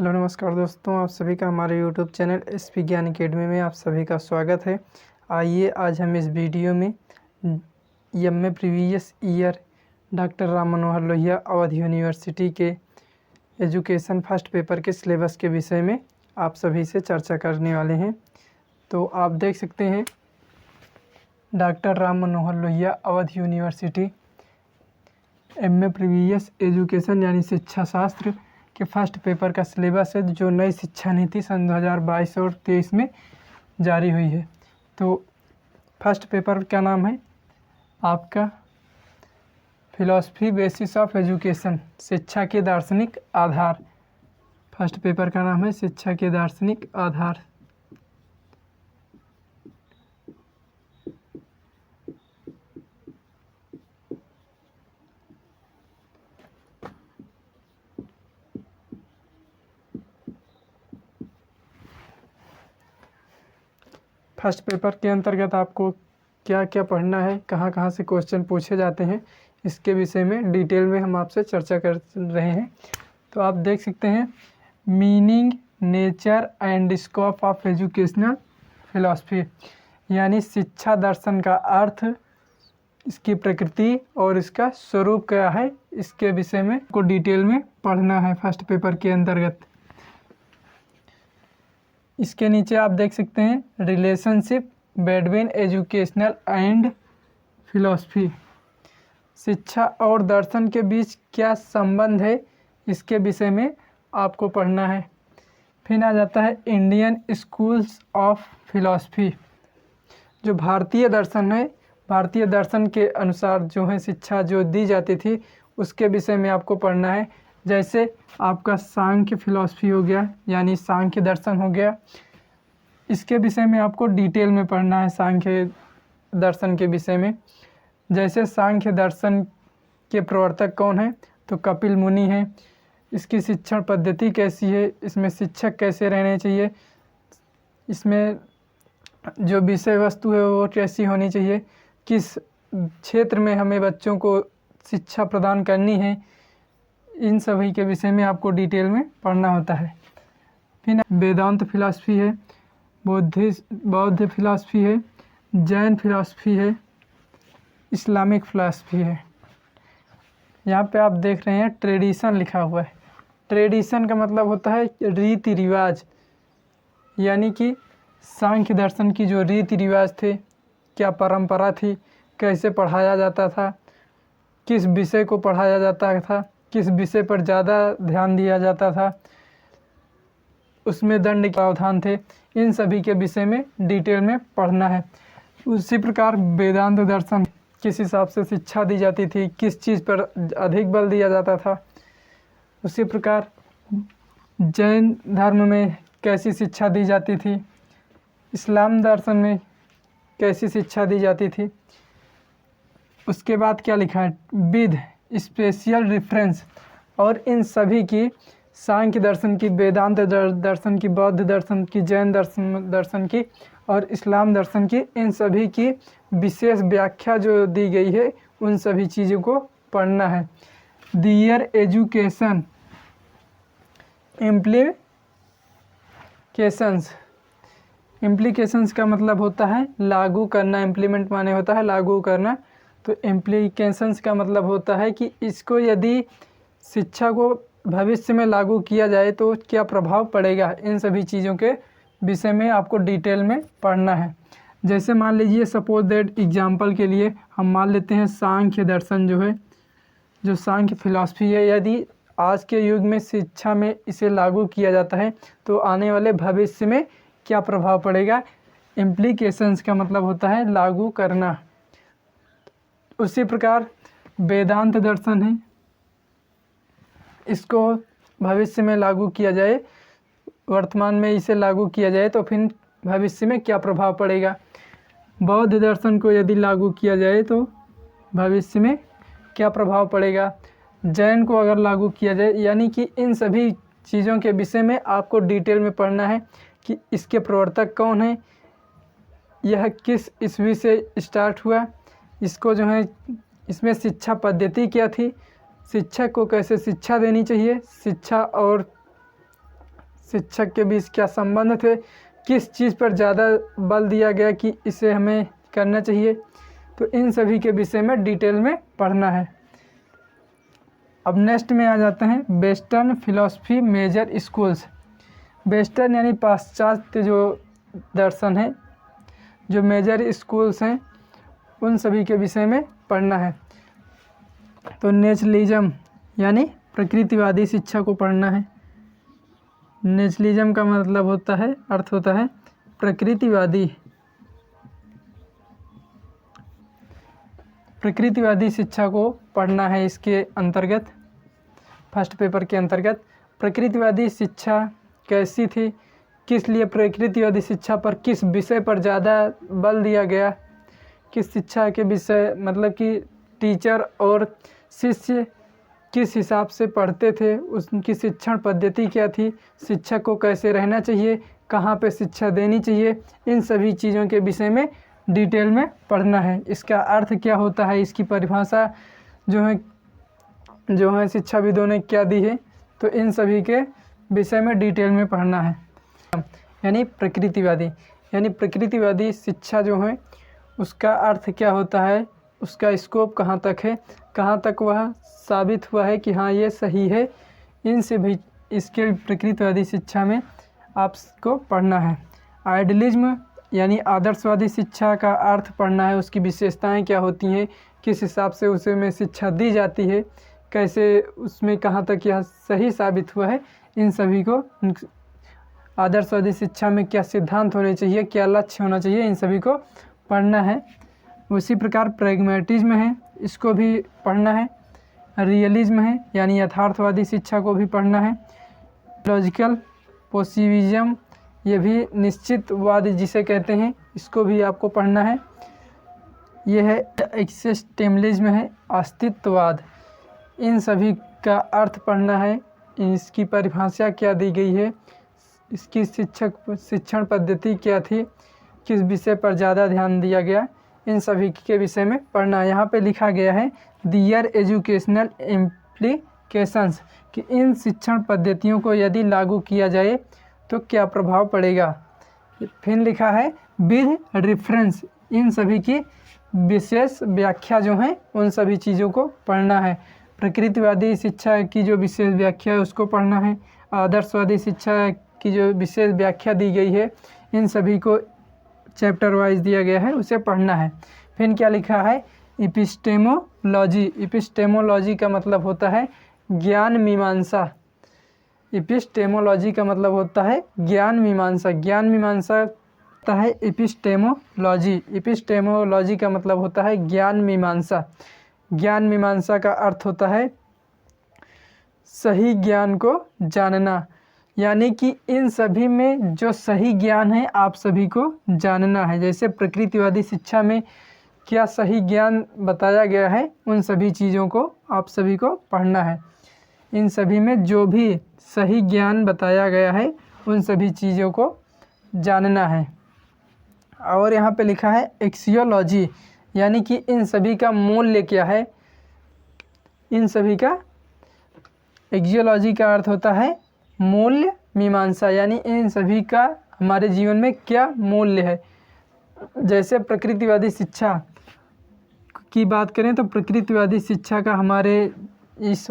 Hello नमस्कार दोस्तों, आप सभी का हमारे यूट्यूब चैनल एसपी ज्ञान अकेडमी में आप सभी का स्वागत है। आइए आज हम इस वीडियो में MA previous year doctor Ram Manohar Lohia Avadh university के एजुकेशन फर्स्ट पेपर के सिलेबस के विषय में आप सभी से चर्चा करने वाले हैं। तो आप देख सकते हैं doctor Ram Manohar Lohia Avadh university MA previous education यानी शिक्षा शास्त्र के फर्स्ट पेपर का सिलेबस है, जो नई शिक्षा नीति सन 2022 और 23 में जारी हुई है। तो फर्स्ट पेपर का नाम है आपका फिलॉसफी बेसिस ऑफ एजुकेशन, शिक्षा के दार्शनिक आधार। फर्स्ट पेपर का नाम है शिक्षा के दार्शनिक आधार। फर्स्ट पेपर के अंतर्गत आपको क्या क्या पढ़ना है, कहाँ कहाँ से क्वेश्चन पूछे जाते हैं, इसके विषय में डिटेल में हम आपसे चर्चा कर रहे हैं। तो आप देख सकते हैं meaning, nature and scope of educational philosophy, यानी शिक्षा दर्शन का अर्थ, इसकी प्रकृति और इसका स्वरूप क्या है, इसके विषय में को डिटेल में पढ़ना है फर्स्ट पेपर के अंतर्गत। इसके नीचे आप देख सकते हैं relationship between educational and philosophy, शिक्षा और दर्शन के बीच क्या संबंध है, इसके विषय में आपको पढ़ना है। फिर आ जाता है इंडियन स्कूल्स ऑफ फिलॉसफी, जो भारतीय दर्शन है, भारतीय दर्शन के अनुसार जो है शिक्षा जो दी जाती थी उसके विषय में आपको पढ़ना है। जैसे आपका सांख्य फिलॉसफी हो गया, यानी सांख्य दर्शन हो गया, इसके विषय में आपको डिटेल में पढ़ना है सांख्य दर्शन के विषय में। जैसे सांख्य दर्शन के प्रवर्तक कौन है, तो कपिल मुनि है। इसकी शिक्षण पद्धति कैसी है, इसमें शिक्षक कैसे रहने चाहिए, इसमें जो विषय वस्तु है वो कैसी होनी चाहिए, किस क्षेत्र में हमें बच्चों को शिक्षा प्रदान करनी है, इन सभी के विषय में आपको डिटेल में पढ़ना होता है। फिर वेदांत फिलॉसफी है, बौद्ध फिलॉसफी है, जैन फिलॉसफी है, इस्लामिक फिलॉसफी है। यहाँ पे आप देख रहे हैं ट्रेडिशन लिखा हुआ है। ट्रेडिशन का मतलब होता है रीति रिवाज, यानी कि सांख्य दर्शन की जो रीति रिवाज थे, क्या परंपरा थी, कैसे पढ़ाया जाता था, किस विषय को पढ़ाया जाता था, किस विषय पर ज़्यादा ध्यान दिया जाता था, उसमें दंड के प्रावधान थे, इन सभी के विषय में डिटेल में पढ़ना है। उसी प्रकार वेदांत दर्शन किस हिसाब से शिक्षा दी जाती थी, किस चीज़ पर अधिक बल दिया जाता था, उसी प्रकार जैन धर्म में कैसी शिक्षा दी जाती थी, इस्लाम दर्शन में कैसी शिक्षा दी जाती थी। उसके बाद क्या लिखा है, विद स्पेशल रेफरेंस, और इन सभी की सांख्य दर्शन की, वेदांत दर्शन की, बौद्ध दर्शन की, जैन दर्शन की और इस्लाम दर्शन की, इन सभी की विशेष व्याख्या जो दी गई है, उन सभी चीज़ों को पढ़ना है। दियर एजुकेशन इम्प्लीकेशंस का मतलब होता है लागू करना, इम्प्लीमेंट माने होता है लागू करना, तो इम्प्लीकेशंस का मतलब होता है कि इसको यदि शिक्षा को भविष्य में लागू किया जाए तो क्या प्रभाव पड़ेगा, इन सभी चीज़ों के विषय में आपको डिटेल में पढ़ना है। जैसे मान लीजिए सपोज दैट एग्जांपल के लिए हम मान लेते हैं सांख्य दर्शन जो है, जो सांख्य फिलॉसफी है, यदि आज के युग में शिक्षा में इसे लागू किया जाता है तो आने वाले भविष्य में क्या प्रभाव पड़ेगा। इम्प्लीकेशंस का मतलब होता है लागू करना। उसी प्रकार वेदांत दर्शन है, इसको भविष्य में लागू किया जाए, वर्तमान में इसे लागू किया जाए तो फिर भविष्य में क्या प्रभाव पड़ेगा। बौद्ध दर्शन को यदि लागू किया जाए तो भविष्य में क्या प्रभाव पड़ेगा। जैन को अगर लागू किया जाए, यानी कि इन सभी चीज़ों के विषय में आपको डिटेल में पढ़ना है कि इसके प्रवर्तक कौन है, यह किस ईस्वी से स्टार्ट हुआ, इसको जो है इसमें शिक्षा पद्धति क्या थी, शिक्षक को कैसे शिक्षा देनी चाहिए, शिक्षा और शिक्षक के बीच क्या संबंध थे, किस चीज़ पर ज़्यादा बल दिया गया कि इसे हमें करना चाहिए, तो इन सभी के विषय में डिटेल में पढ़ना है। अब नेक्स्ट में आ जाते हैं western philosophy major schools. Western यानी पाश्चात्य जो दर्शन है, जो मेजर स्कूल्स हैं, उन सभी के विषय में पढ़ना है। तो नेचुरलिज्म यानी प्रकृतिवादी शिक्षा को पढ़ना है। नेचुरलिज्म का मतलब होता है, अर्थ होता है प्रकृतिवादी शिक्षा को पढ़ना है। इसके अंतर्गत फर्स्ट पेपर के अंतर्गत प्रकृतिवादी शिक्षा कैसी थी, किस लिए प्रकृतिवादी शिक्षा पर किस विषय पर ज़्यादा बल दिया गया, किस शिक्षा के विषय मतलब कि टीचर और शिष्य किस हिसाब से पढ़ते थे, उनकी शिक्षण पद्धति क्या थी, शिक्षक को कैसे रहना चाहिए, कहाँ पे शिक्षा देनी चाहिए, इन सभी चीज़ों के विषय में डिटेल में पढ़ना है। इसका अर्थ क्या होता है, इसकी परिभाषा जो है शिक्षाविदों ने क्या दी है, तो इन सभी के विषय में डिटेल में पढ़ना है। यानी प्रकृतिवादी शिक्षा जो है उसका अर्थ क्या होता है, उसका स्कोप कहाँ तक है, कहाँ तक वह साबित हुआ है कि हाँ ये सही है, इनसे भी इसके प्रकृतिवादी शिक्षा में आपको पढ़ना है। आइडियलिज्म यानी आदर्शवादी शिक्षा का अर्थ पढ़ना है, उसकी विशेषताएं क्या होती हैं, किस हिसाब से उसे में शिक्षा दी जाती है, कैसे उसमें कहाँ तक यह सही साबित हुआ है, इन सभी को आदर्शवादी शिक्षा में क्या सिद्धांत होने चाहिए, क्या लक्ष्य होना चाहिए, इन सभी को पढ़ना है। उसी प्रकार प्रैग्मेटिज्म है, इसको भी पढ़ना है। रियलिज्म है यानी यथार्थवादी शिक्षा को भी पढ़ना है। लॉजिकल पॉजिटिविज्म, ये भी निश्चितवाद जिसे कहते हैं, इसको भी आपको पढ़ना है। यह है एक्सिस्टेमलिज्म है, अस्तित्ववाद, इन सभी का अर्थ पढ़ना है, इसकी परिभाषा क्या दी गई है, इसकी शिक्षण पद्धति क्या थी, किस विषय पर ज़्यादा ध्यान दिया गया, इन सभी के विषय में पढ़ना है। यहाँ पे लिखा गया है दियर एजुकेशनल इम्प्लीकेशंस, कि इन शिक्षण पद्धतियों को यदि लागू किया जाए तो क्या प्रभाव पड़ेगा। फिर लिखा है विद रेफरेंस, इन सभी की विशेष व्याख्या जो है उन सभी चीज़ों को पढ़ना है। प्रकृतिवादी शिक्षा की जो विशेष व्याख्या है उसको पढ़ना है। आदर्शवादी शिक्षा की जो विशेष व्याख्या दी गई है, इन सभी को चैप्टर वाइज दिया गया है, उसे पढ़ना है। फिर क्या लिखा है एपिस्टेमोलॉजी। एपिस्टेमोलॉजी का मतलब होता है ज्ञान मीमांसा। एपिस्टेमोलॉजी का मतलब होता है ज्ञान मीमांसा। ज्ञान मीमांसा होता है एपिस्टेमोलॉजी। एपिस्टेमोलॉजी का मतलब होता है ज्ञान मीमांसा। ज्ञान मीमांसा का अर्थ होता है सही ज्ञान को जानना, यानी कि इन सभी में जो सही ज्ञान है आप सभी को जानना है। जैसे प्रकृतिवादी शिक्षा में क्या सही ज्ञान बताया गया है, उन सभी चीज़ों को आप सभी को पढ़ना है। इन सभी में जो भी सही ज्ञान बताया गया है उन सभी चीज़ों को जानना है। और यहाँ पे लिखा है एक्सियोलॉजी, यानी कि इन सभी का मूल्य क्या है। इन सभी का एक्सियोलॉजी का अर्थ होता है मूल्य मीमांसा, यानी इन सभी का हमारे जीवन में क्या मूल्य है। जैसे प्रकृतिवादी शिक्षा की बात करें तो प्रकृतिवादी शिक्षा का हमारे इस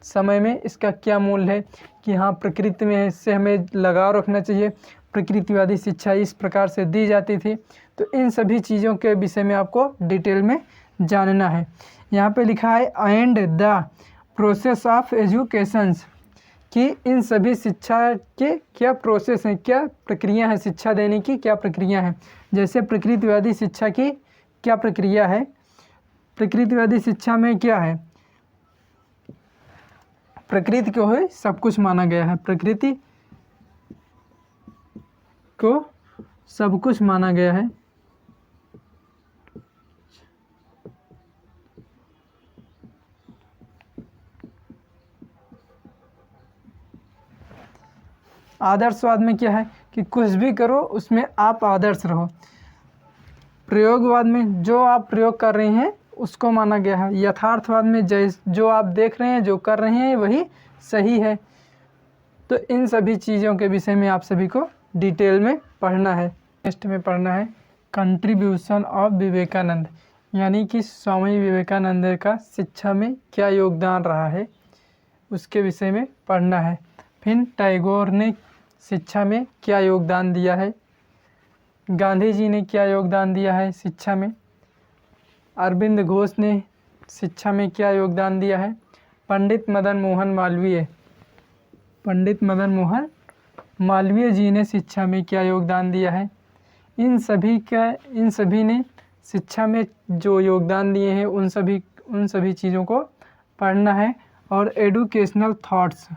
समय में इसका क्या मूल्य है कि हाँ प्रकृति में इससे हमें लगाव रखना चाहिए, प्रकृतिवादी शिक्षा इस प्रकार से दी जाती थी। तो इन सभी चीज़ों के विषय में आपको डिटेल में जानना है। यहाँ पे लिखा है and the process of educations, कि इन सभी शिक्षा के क्या प्रोसेस हैं, क्या प्रक्रिया है, शिक्षा देने की क्या प्रक्रिया है। जैसे प्रकृतिवादी शिक्षा की क्या प्रक्रिया है, प्रकृतिवादी शिक्षा में क्या है, प्रकृति को है सब कुछ माना गया है, प्रकृति को सब कुछ माना गया है। आदर्शवाद में क्या है कि कुछ भी करो उसमें आप आदर्श रहो। प्रयोगवाद में जो आप प्रयोग कर रहे हैं उसको माना गया है। यथार्थवाद में जो आप देख रहे हैं, जो कर रहे हैं वही सही है। तो इन सभी चीज़ों के विषय में आप सभी को डिटेल में पढ़ना है। नेक्स्ट में पढ़ना है कंट्रीब्यूशन ऑफ विवेकानंद, यानी कि स्वामी विवेकानंद का शिक्षा में क्या योगदान रहा है, उसके विषय में पढ़ना है। फिर टैगोर ने शिक्षा में क्या योगदान दिया है, गांधी जी ने क्या योगदान दिया है शिक्षा में, अरविंद घोष ने शिक्षा में क्या योगदान दिया है, पंडित मदन मोहन मालवीय जी ने शिक्षा में क्या योगदान दिया है। इन सभी ने शिक्षा में जो योगदान दिए हैं उन सभी चीज़ों को पढ़ना है। और एडुकेशनल थॉट्स,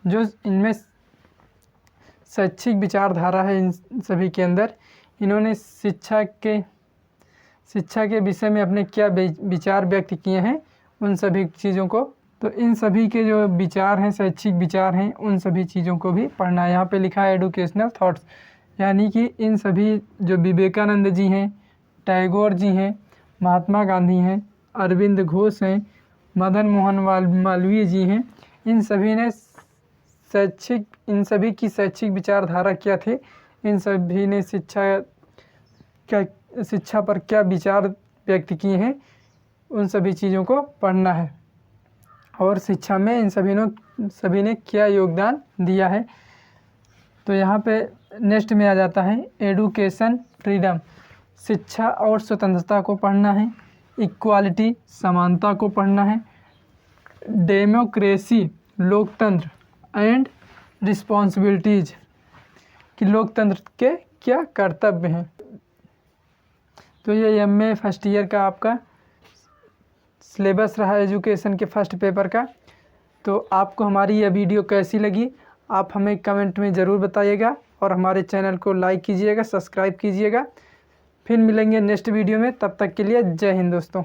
जो इनमें शैक्षिक विचारधारा है इन सभी के अंदर, इन्होंने शिक्षा के विषय में अपने क्या विचार व्यक्त किए हैं, उन सभी चीज़ों को, तो इन सभी के जो विचार हैं, शैक्षिक विचार हैं, उन सभी चीज़ों को भी पढ़ना है। यहाँ पे लिखा है एडुकेशनल थॉट्स, यानी कि इन सभी जो विवेकानंद जी हैं, टैगोर जी हैं, महात्मा गांधी हैं, अरविंद घोष हैं, मदन मोहन मालवीय जी हैं, इन सभी की शैक्षिक विचारधारा क्या थे, इन सभी ने शिक्षा पर क्या विचार व्यक्त किए हैं, उन सभी चीज़ों को पढ़ना है। और शिक्षा में इन सभी ने क्या योगदान दिया है। तो यहाँ पे नेक्स्ट में आ जाता है एडुकेशन फ्रीडम, शिक्षा और स्वतंत्रता को पढ़ना है। इक्वालिटी, समानता को पढ़ना है। डेमोक्रेसी, लोकतंत्र एंड रिस्पॉन्सिबिलिटीज, कि लोकतंत्र के क्या कर्तव्य हैं। तो ये MA फर्स्ट ईयर का आपका सिलेबस रहा एजुकेशन के फर्स्ट पेपर का। तो आपको हमारी यह वीडियो कैसी लगी आप हमें कमेंट में ज़रूर बताइएगा, और हमारे चैनल को लाइक कीजिएगा, सब्सक्राइब कीजिएगा। फिर मिलेंगे नेक्स्ट वीडियो में, तब तक के लिए जय हिंद दोस्तों।